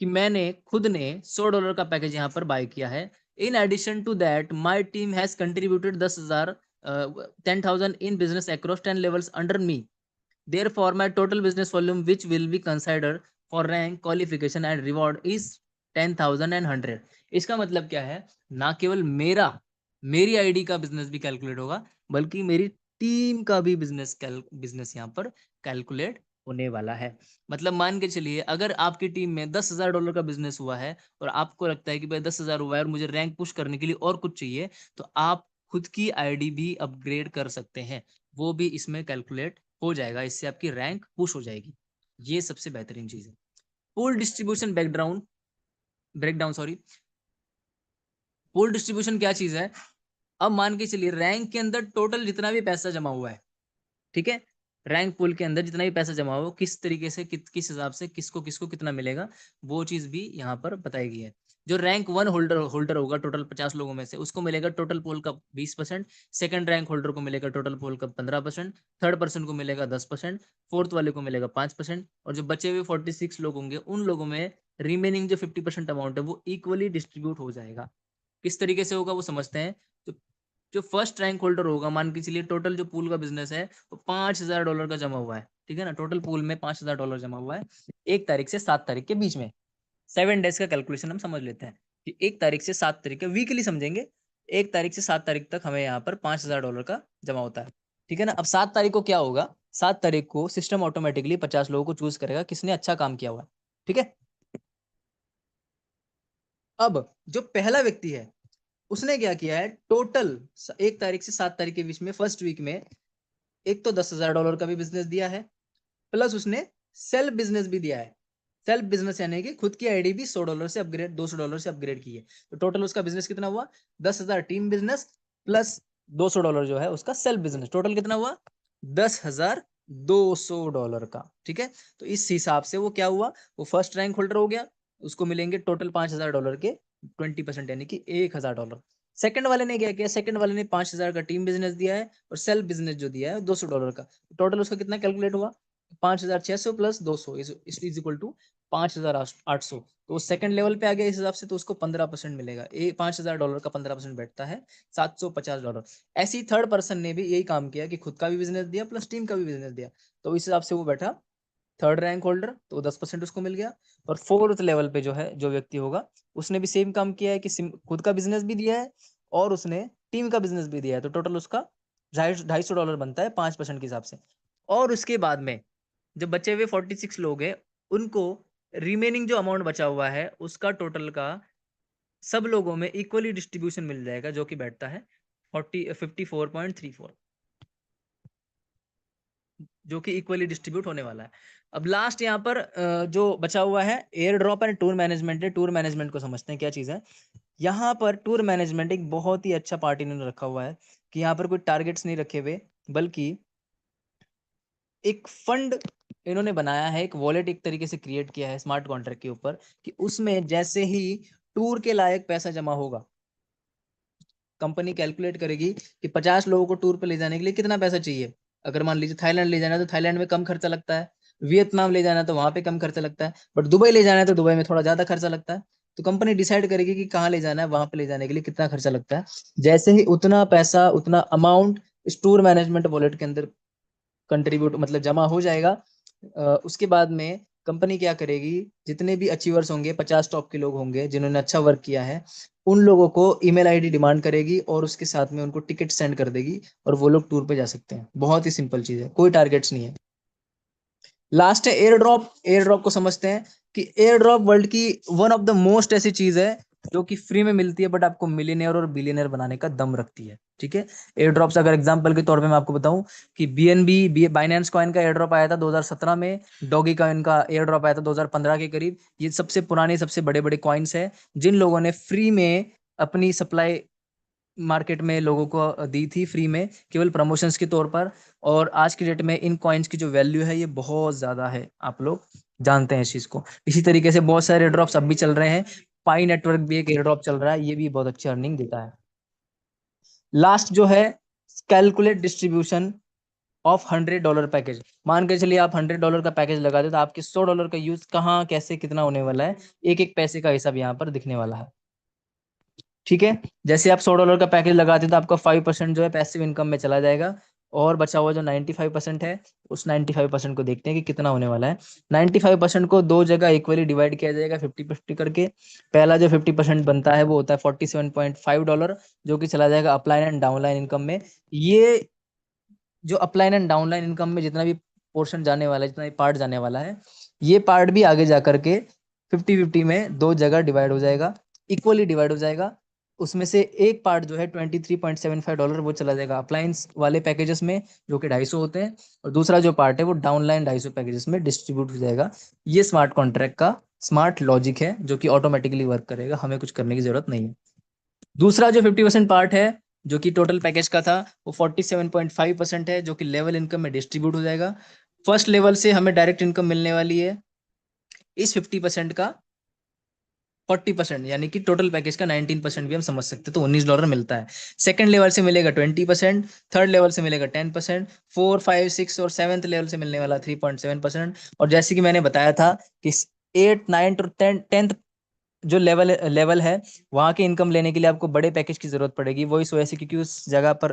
कि मैंने खुद ने $100 का पैकेज यहाँ पर बाय किया है। In addition to that my team has contributed 10,000 in business across 10 levels under me. Therefore, my total business volume, which will be considered for rank qualification and reward, is 10,000 and 100। इसका मतलब क्या है? ना केवल मेरी आईडी का बिजनेस भी कैलकुलेट होगा, बल्कि मेरी टीम का भी बिजनेस यहाँ पर कैलकुलेट होने वाला है। मतलब मान के चलिए अगर आपकी टीम में $10,000 का बिजनेस हुआ है और आपको लगता है कि भाई 10,000 हुआ है और मुझे रैंक पुश करने के लिए और कुछ चाहिए, तो आप खुद की आईडी भी अपग्रेड कर सकते हैं, वो भी इसमें कैलकुलेट हो जाएगा। इससे आपकी रैंक पुश हो जाएगी। ये सबसे बेहतरीन चीज है। Pool distribution breakdown sorry. Pool distribution क्या चीज है? अब मान के चलिए रैंक के अंदर टोटल जितना भी पैसा जमा हुआ है, ठीक है, रैंक पूल के अंदर जितना भी पैसा जमा हो किस तरीके से किस हिसाब से किसको किसको कितना मिलेगा, वो चीज भी यहाँ पर बताई गई है। जो रैंक 1 होल्डर होल्डर होगा टोटल 50 लोगों में से, उसको मिलेगा टोटल पोल का 20%, सेकंड रैंक होल्डर को मिलेगा टोटल पोल का 15%, थर्ड पर्सन को मिलेगा 10%, फोर्थ वाले को मिलेगा 5%, और जो बचे हुए 46 लोग होंगे उन लोगों में रिमेनिंग जो 50% अमाउंट है वो इक्वली डिस्ट्रीब्यूट हो जाएगा। किस तरीके से होगा वो समझते हैं। तो जो फर्स्ट रैंक होल्डर होगा, मान के चलिए टोटल जो पूल का बिजनेस है वो $5,000 का जमा हुआ है, ठीक है ना, टोटल पूल में $5,000 जमा हुआ है 1 तारीख से 7 तारीख के बीच में। 7 डेज का कैलकुलेशन हम समझ लेते हैं कि 1 तारीख से 7 तारीख, वीकली समझेंगे, 1 तारीख से 7 तारीख तक हमें यहाँ पर $5,000 का जमा होता है, ठीक है ना। अब 7 तारीख को क्या होगा, 7 तारीख को सिस्टम ऑटोमेटिकली 50 लोगों को चूज करेगा किसने अच्छा काम किया हुआ है, ठीक है। अब जो पहला व्यक्ति है उसने क्या किया है, टोटल 1 तारीख से 7 तारीख के बीच में फर्स्ट वीक में एक तो $10,000 का भी बिजनेस दिया है, प्लस उसने सेल्फ बिजनेस भी दिया है। सेल्फ बिजनेस यानी कि खुद की आईडी भी $100 से अपग्रेड, $200 से अपग्रेड की है। तो टोटल उसका बिजनेस कितना हुआ, 10,000 टीम बिजनेस प्लस $200 जो है उसका सेल्फ बिजनेस, टोटल कितना हुआ, $10,200 का, ठीक है। तो इस हिसाब से वो क्या हुआ, वो फर्स्ट रैंक होल्डर हो गया, उसको मिलेंगे टोटल $5,000 के 20% यानी कि $1,000। सेकंड वाले ने क्या किया, सेकंड वाले ने 5,000 का टीम बिजनेस दिया है और सेल्फ बिजनेस जो दिया है $200 का, टोटल उसका कितना कैलकुलेट हुआ, 5,600 प्लस 200 इज इक्वल टू 5,800। तो वो सेकंड लेवल पे आ गया इस हिसाब से, तो उसको 15% मिलेगा। $5,000 का 15% बैठता है $750। ऐसी थर्ड पर्सन ने भी यही काम किया कि खुद का भी बिजनेस दिया प्लस टीम का भी बिजनेस दिया, तो इस हिसाब से वो बैठा थर्ड रैंक होल्डर, तो 10% उसको मिल गया। और फोर्थ लेवल पे जो है जो व्यक्ति होगा उसने भी सेम काम किया है कि खुद का बिजनेस भी दिया है और उसने टीम का बिजनेस भी दिया है, तो टोटल उसका $250 बनता है 5% के हिसाब से। और उसके बाद में जब बचे हुए 46 लोग हैं उनको रिमेनिंग जो अमाउंट बचा हुआ है उसका टोटल का सब लोगों में इक्वली डिस्ट्रीब्यूशन मिल जाएगा, जो कि बैठता है 54.34, जो कि इक्वली डिस्ट्रीब्यूट होने वाला है। अब लास्ट यहाँ पर जो बचा हुआ है air drop and tour management है। टूर मैनेजमेंट को समझते हैं क्या चीज़ है। यहाँ पर टूर मैनेजमेंट एक बहुत ही अच्छा पार्ट इन्होंने रखा हुआ है कि यहाँ पर कोई टारगेट्स नहीं रखे हुए, बल्कि एक फंड इन्होंने बनाया है, एक वॉलेट एक तरीके से क्रिएट किया है स्मार्ट कॉन्ट्रैक्ट के ऊपर, कि उसमें जैसे ही टूर के लायक पैसा जमा होगा, कंपनी कैलकुलेट करेगी कि 50 लोगों को टूर पे ले जाने के लिए कितना पैसा चाहिए। अगर मान लीजिए थाईलैंड ले जाना है तो थाईलैंड में कम खर्चा लगता है, वियतनाम ले जाना है तो वहां पे कम खर्चा लगता है, बट दुबई ले जाना है तो दुबई में थोड़ा ज्यादा खर्चा लगता है। तो कंपनी डिसाइड करेगी कि कहाँ ले जाना है, वहां पे ले जाने के लिए कितना खर्चा लगता है। जैसे ही उतना पैसा उतना अमाउंट इस टूर मैनेजमेंट वॉलेट के अंदर कंट्रीब्यूट मतलब जमा हो जाएगा, उसके बाद में कंपनी क्या करेगी, जितने भी अचीवर्स होंगे 50 टॉप के लोग होंगे जिन्होंने अच्छा वर्क किया है, उन लोगों को ईमेल आईडी डिमांड करेगी और उसके साथ में उनको टिकट सेंड कर देगी और वो लोग टूर पे जा सकते हैं। बहुत ही सिंपल चीज है, कोई टारगेट्स नहीं है। लास्ट है एयर ड्रॉप। एयर ड्रॉप को समझते हैं कि एयर ड्रॉप वर्ल्ड की वन ऑफ द मोस्ट ऐसी चीज है जो कि फ्री में मिलती है बट आपको मिलियनेयर और बिलियनेयर बनाने का दम रखती है, ठीक है। एयर ड्रॉप्स अगर एग्जांपल के तौर पे मैं आपको बताऊं कि बीएनबी बाइनेंस कॉइन का एयर ड्रॉप आया था 2017 में, डॉगी कॉइन का एयर ड्रॉप आया था 2015 के करीब। ये सबसे पुराने सबसे बड़े बड़े कॉइन्स है जिन लोगों ने फ्री में अपनी सप्लाई मार्केट में लोगों को दी थी फ्री में केवल प्रमोशंस के तौर पर। और आज की डेट में इन कॉइन्स की जो वैल्यू है ये बहुत ज्यादा है, आप लोग जानते हैं इस चीज को। इसी तरीके से बहुत सारे ड्रॉप्स अब भी चल रहे हैं। पाई नेटवर्क भी एक एयर ड्रॉप चल रहा है, ये भी बहुत अच्छी अर्निंग देता है। लास्ट जो है कैलकुलेट डिस्ट्रीब्यूशन ऑफ $100 पैकेज। मान के चलिए आप $100 का पैकेज लगा दे तो आपके $100 का यूज कहाँ कैसे कितना होने वाला है, एक एक पैसे का हिसाब यहाँ पर दिखने वाला है, ठीक है। जैसे आप $100 का पैकेज लगाते हैं तो आपका 5% जो है पैसिव इनकम में चला जाएगा, और बचा हुआ जो 95% है उस 95% को देखते हैं कि कितना होने वाला है। 95% को दो जगह इक्वली डिवाइड किया जाएगा 50-50 करके। पहला जो 50% बनता है वो होता है $47.5, जो कि चला जाएगा अपलाइन एंड डाउनलाइन इनकम में। ये जो अपलाइन एंड डाउनलाइन इनकम में जितना भी पोर्शन जाने वाला है, जितना भी पार्ट जाने वाला है, ये पार्ट भी आगे जा करके 50-50 में दो जगह डिवाइड हो जाएगा, इक्वली डिवाइड हो जाएगा। उसमें से एक पार्ट जो है $23.75 वो चला जाएगा अप्लायंस वाले पैकेजेस में, जो कि 250 होते हैं, और दूसरा जो पार्ट है वो डाउनलाइन 250 पैकेजेस में डिस्ट्रीब्यूट हो जाएगा। ये स्मार्ट कॉन्ट्रैक्ट का स्मार्ट लॉजिक है जो कि ऑटोमेटिकली वर्क करेगा, हमें कुछ करने की जरूरत नहीं है। दूसरा जो 50% पार्ट है जो कि टोटल पैकेज का था वो 47.5% है, जो कि लेवल इनकम में डिस्ट्रीब्यूट हो जाएगा। फर्स्ट लेवल से हमें डायरेक्ट इनकम मिलने वाली है इस 50% का 40%, यानी कि टोटल पैकेज का 19% भी हम समझ सकते हैं, तो $19 मिलता है। सेकंड लेवल से मिलेगा 20%, थर्ड लेवल से मिलेगा 10%, 4, 5, 6 और 7th लेवल से मिलने वाला 3.7%। और जैसे कि मैंने बताया था कि 8, 9 और 10th जो लेवल है वहाँ की इनकम लेने के लिए आपको बड़े पैकेज की जरूरत पड़ेगी, वो इस वजह से क्योंकि उस जगह पर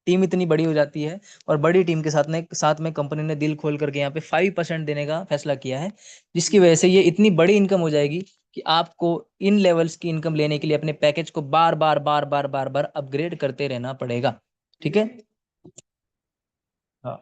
टीम इतनी बड़ी हो जाती है, और बड़ी टीम के साथ में कंपनी ने दिल खोल करके यहाँ पे 5% देने का फैसला किया है, जिसकी वजह से ये इतनी बड़ी इनकम हो जाएगी कि आपको इन लेवल्स की इनकम लेने के लिए अपने पैकेज को बार बार बार बार बार बार अपग्रेड करते रहना पड़ेगा। ठीक है। हाँ,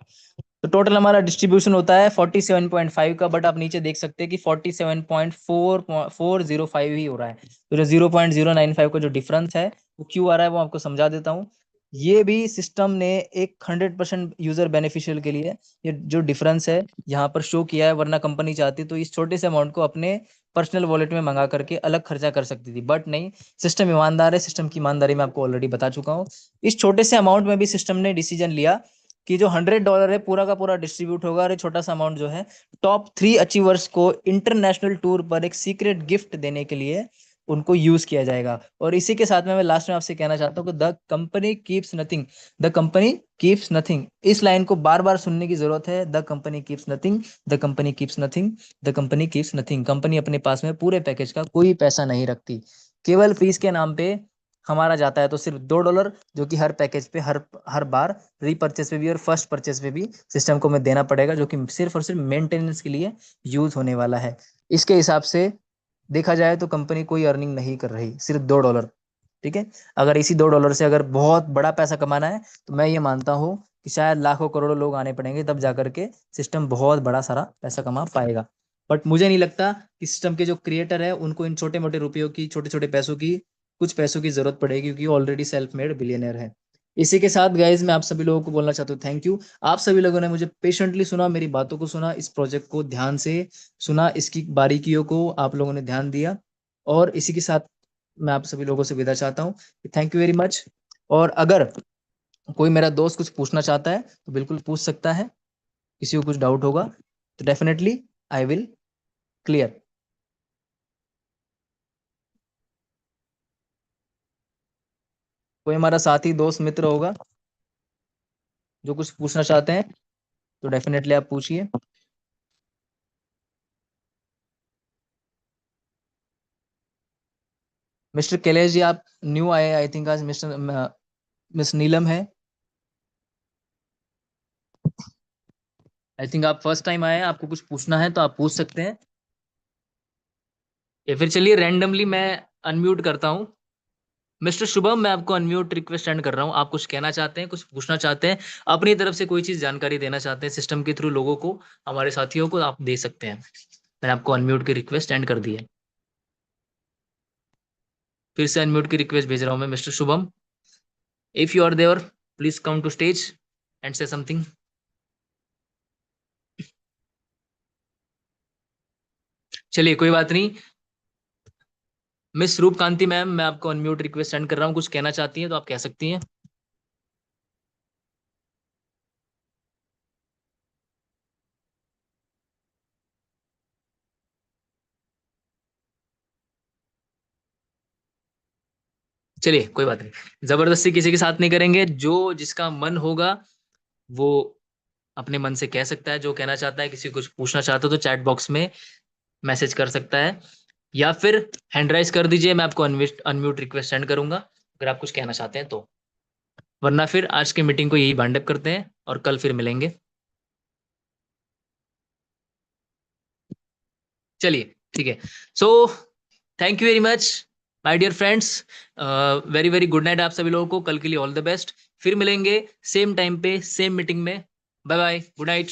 तो टोटल हमारा डिस्ट्रीब्यूशन होता है 47.5 का, बट आप नीचे देख सकते हैं कि 47.405 ही हो रहा है। तो जो 0.095 का जो डिफरेंस है वो क्यों आ रहा है वो आपको समझा देता हूँ। ये भी सिस्टम ने एक 100% यूजर बेनिफिशियल के लिए ये जो डिफरेंस है यहाँ पर शो किया है, वरना कंपनी चाहती तो इस छोटे से अमाउंट को अपने पर्सनल वॉलेट में मंगा करके अलग खर्चा कर सकती थी, बट नहीं, सिस्टम ईमानदार है। सिस्टम की ईमानदारी मैं आपको ऑलरेडी बता चुका हूँ। इस छोटे से अमाउंट में भी सिस्टम ने डिसीजन लिया कि जो $100 है पूरा का पूरा डिस्ट्रीब्यूट होगा, और ये छोटा सा अमाउंट जो है टॉप 3 अचीवर्स को इंटरनेशनल टूर पर एक सीक्रेट गिफ्ट देने के लिए उनको यूज किया जाएगा। और इसी के साथ में मैं लास्ट में आपसे कहना चाहता हूँ कि the company keeps nothing, the company keeps nothing, इस लाइन को बार बार सुनने की जरूरत है। The company keeps nothing, the company keeps nothing, the company keeps nothing. Company अपने पास में पूरे पैकेज का कोई पैसा नहीं रखती, केवल फीस के नाम पे हमारा जाता है तो सिर्फ $2, जो कि हर पैकेज पे हर हर बार रीपर्चेस पे भी और फर्स्ट परचेस पे भी सिस्टम को में देना पड़ेगा, जो कि सिर्फ और सिर्फ मेंटेनेंस के लिए यूज होने वाला है। इसके हिसाब से देखा जाए तो कंपनी कोई अर्निंग नहीं कर रही, सिर्फ $2। ठीक है। अगर इसी $2 से अगर बहुत बड़ा पैसा कमाना है तो मैं ये मानता हूँ कि शायद लाखों करोड़ों लोग आने पड़ेंगे, तब जाकर के सिस्टम बहुत बड़ा सारा पैसा कमा पाएगा। बट मुझे नहीं लगता कि सिस्टम के जो क्रिएटर है उनको इन छोटे मोटे रुपयों की, छोटे छोटे पैसों की, कुछ पैसों की जरूरत पड़ेगी, क्योंकि ऑलरेडी सेल्फ मेड बिलियनर है। इसी के साथ गाइज मैं आप सभी लोगों को बोलना चाहता हूँ थैंक यू। आप सभी लोगों ने मुझे पेशेंटली सुना, मेरी बातों को सुना, इस प्रोजेक्ट को ध्यान से सुना, इसकी बारीकियों को आप लोगों ने ध्यान दिया। और इसी के साथ मैं आप सभी लोगों से विदा चाहता हूँ। Thank you very much. और अगर कोई मेरा दोस्त कुछ पूछना चाहता है तो बिल्कुल पूछ सकता है, किसी को कुछ डाउट होगा तो डेफिनेटली आई विल क्लियर। कोई हमारा साथी दोस्त मित्र होगा जो कुछ पूछना चाहते हैं तो डेफिनेटली आप पूछिए। मिस्टर कैलेश जी आप न्यू आए, आई थिंक आज मिस्टर मिस नीलम है, आई थिंक आप फर्स्ट टाइम आए हैं, आपको कुछ पूछना है तो आप पूछ सकते हैं, या फिर चलिए रैंडमली मैं अनम्यूट करता हूँ। मिस्टर शुभम, मैं आपको अनम्यूट रिक्वेस्ट सेंड कर रहा हूँ। आप कुछ कहना चाहते हैं, कुछ पूछना चाहते हैं, अपनी तरफ से कोई चीज जानकारी देना चाहते हैं सिस्टम के थ्रू लोगों को, हमारे साथियों को, आप दे सकते हैं। मैंने आपको अनम्यूट की रिक्वेस्ट सेंड कर दी है। फिर से अनम्यूट की रिक्वेस्ट भेज रहा हूँ मैं, mister Shubham, if you are there please come to stage and say something. चलिए कोई बात नहीं। मिस रूप कांति मैम, मैं आपको अनम्यूट रिक्वेस्ट सेंड कर रहा हूँ, कुछ कहना चाहती हैं तो आप कह सकती हैं। चलिए कोई बात नहीं, जबरदस्ती किसी के साथ नहीं करेंगे, जो जिसका मन होगा वो अपने मन से कह सकता है जो कहना चाहता है। किसी को कुछ पूछना चाहता है तो चैट बॉक्स में मैसेज कर सकता है, या फिर हैंड राइज कर दीजिए, मैं आपको अनम्यूट रिक्वेस्ट सेंड करूंगा अगर आप कुछ कहना चाहते हैं तो। वरना फिर आज की मीटिंग को यही बाइंड अप करते हैं और कल फिर मिलेंगे। चलिए ठीक है। So thank you very much my dear friends, very very good night आप सभी लोगों को, कल के लिए ऑल द बेस्ट। फिर मिलेंगे सेम टाइम पे सेम मीटिंग में। Bye bye, good night.